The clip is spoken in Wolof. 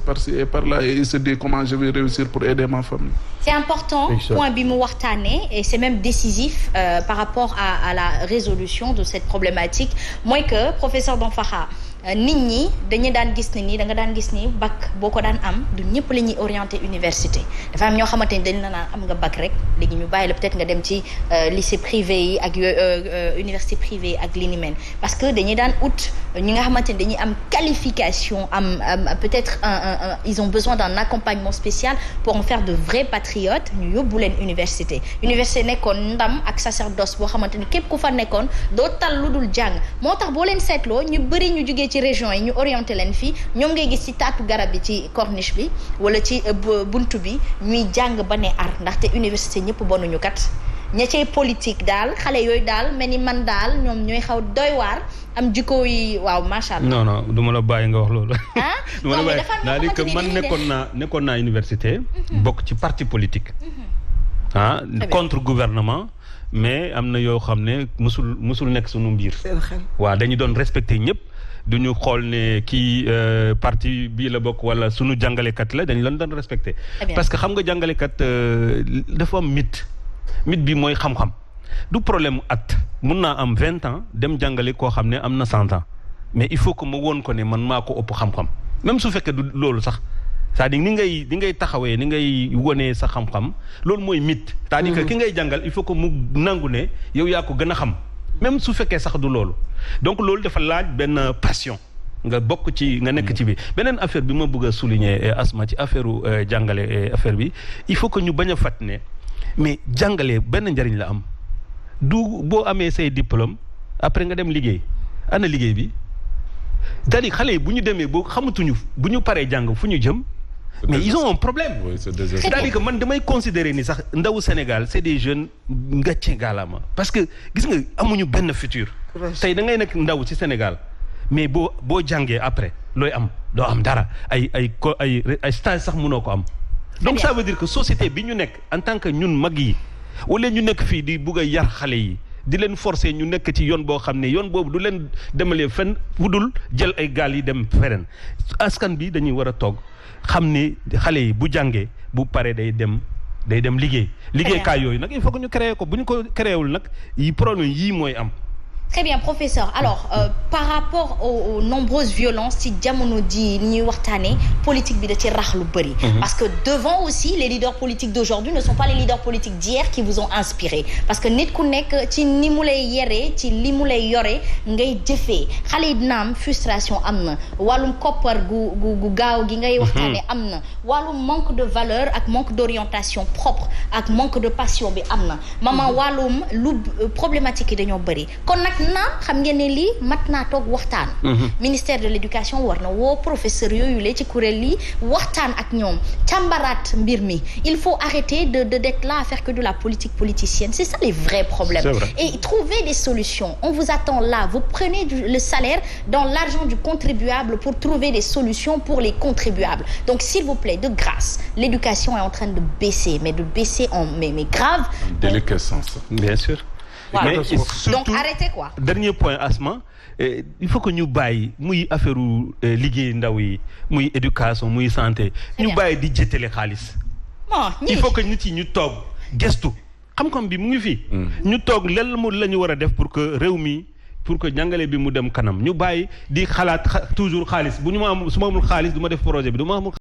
par-ci et par-là et il se dit comment je vais réussir pour aider ma famille. C'est important point bi mu waxtaanee et c'est même décisif par rapport à la résolution de cette problématique mooy que professeur Danfakha nit ñi dañu daan gis ne nii da nga daan gis ni bac boo ko daan am du ñëpp la ñuy orienté université dafa am ñoo xamante ni dañ la naan am nga bac rek léegi ñu bàyyi la peut-être nga dem ci lycée privé yi ak université privée ak li ni mel parce que dañuy daan ut ñi nga xamante ni dañuy am qualification am peut-être ils ont besoin d'un accompagnement spécial pour en faire de vrais patriotes ñu yóbbu leen université nekkoon ndam ak sacerdoce boo xamante ni képp ku fa nekkoon doo tal lu dul jàng moo tax boo leen seetloo ñu bëri ñu jugee ci région yi ñu orienté leen fii ñoom ngay gis ci taatu garab bi ci corniche bi wala ci buntu bi ñuy jàng ba ne ar ndaxte université ñëpp bonuñu kat ña cay politique daal xale yooyu daal mel ni man daal ñoom ñooy xaw doy waar am jikko yi waaw macha allah. non du ma la bàyyi nga wax loolu. du ma la bàyyi naa di que man nekkoon naa université. bokk ci parti politique. contre gouvernement. mais am na yoo xam ne musul nekk sunu mbir. waaw dañu doon respecté ñëpp. duñu xool ne kii parti bii la bokk wala sunu jàngalekat la dañu leen doon respecté. parce que xam nga jàngalekat dafa am mythe bi mooy xam-xam du problème at mun naa am 20 ans dem jàngale koo xam ne am na 100 ans mais il faut que ma woon ko ne man maa ko ëpp xam-xam même su fekkee du loolu sax c'est-à-dire ni ngay taxawee ni ngay wonee sa xam-xam loolu mooy mythe. c'est-à-dire que ki ngay jàngal il faut que mu nangu ne yow yaa ko gën a xam. même su fekkee sax du loolu donc loolu dafa laaj benn passion nga bokk ci nga nekk ci bi beneen affaire bi ma bëgg a souligner Asma ci affaire jàngale affaire bi il faut que ñu bañ a fàtt ne mais jàngale benn njariñ la am du boo amee say diplôme après nga dem liggéey ana liggéey bi c'est-à-dire xale yi bu ñu demee boo xamatuñu bu ñu paree jàng fu ñu jëm mais ils ont un problème. Oui, c'est-à-dire que man damay considérer ni sax ndawu Sénégal c'est des jeunes ngàcce gaalama parce que gis nga amuñu benn futur. tey da ngay nekk ndaw ci Sénégal mais boo jàngee après looy am doo am dara ay stage sax mënoo ko am. donc ça veut dire que société bi ñu nekk en tant que ñun mag yi wala ñu nekk fii di bugg a yar xale yi di leen forcer ñu nekk ci yoon boo xam ne yoon boobu du leen demalee fenn wudul jël ay gaal yi dem feneen askan bi dañuy war a toog. xam ni xale yi bu jàngee bu paree day dem liggéeykaay yooyu nag il faut que ñu créer ko bu ñu ko créé wul nag yi problème yii mooy am. Très bien professeur alors par rapport aux nombreuses violences ci jamono ji ñuy waxtaanee politique bi da ci rax lu bëri. parce que devant aussi les leaders politiques d'aujourd'hui ne sont pas les leaders politiques d'hier qui vous ont inspiré parce que nit ku nekk ci ni mu lay yeree ci li mu lay yore ngay jëfee xale yi naam frustration am na wàllum koppar gu gaaw gi ngay waxtaanee am na wàllum manque de valeur ak manque d'orientation propre ak manque de passion bi am na maman wàllum lu problématique yi dañoo bëri kon nag naam xam ngeen ne lii mat naa toog waxtaan. ministère de l'éducation war na woo professeur yooyu la ci kuréel yi waxtaan ak ñoom càmbaraat mbir mi il faut arrêter d'être là à faire que de la politique politicienne c'est ça les vrais problèmes. Et trouver des solutions on vous attend là vous prenez le salaire dans l'argent du contribuable pour trouver des solutions pour les contribuables donc s'il vous plaît de grâce l'éducation est en train de baisser mais mais grave. Déliquescence. Bien sûr. Voilà. Mais surtout, donc arrêtez quoi. Dernier point Asma il faut que ñu bàyyi muy affaire liggéey ndaw yi muy éducation muy santé ñu bàyyi di jëtale xaalis. il faut que nit yi ñu toog gestu xam-xam bi mu ngi fii. ñu toog lan la ñu war a def pour que réew mi pour que jàngale bi mu dem kanam ñu bàyyi di xalaat toujours xaalis bu ñu ma am su ma amul xaalis du ma def projet bi du ma amul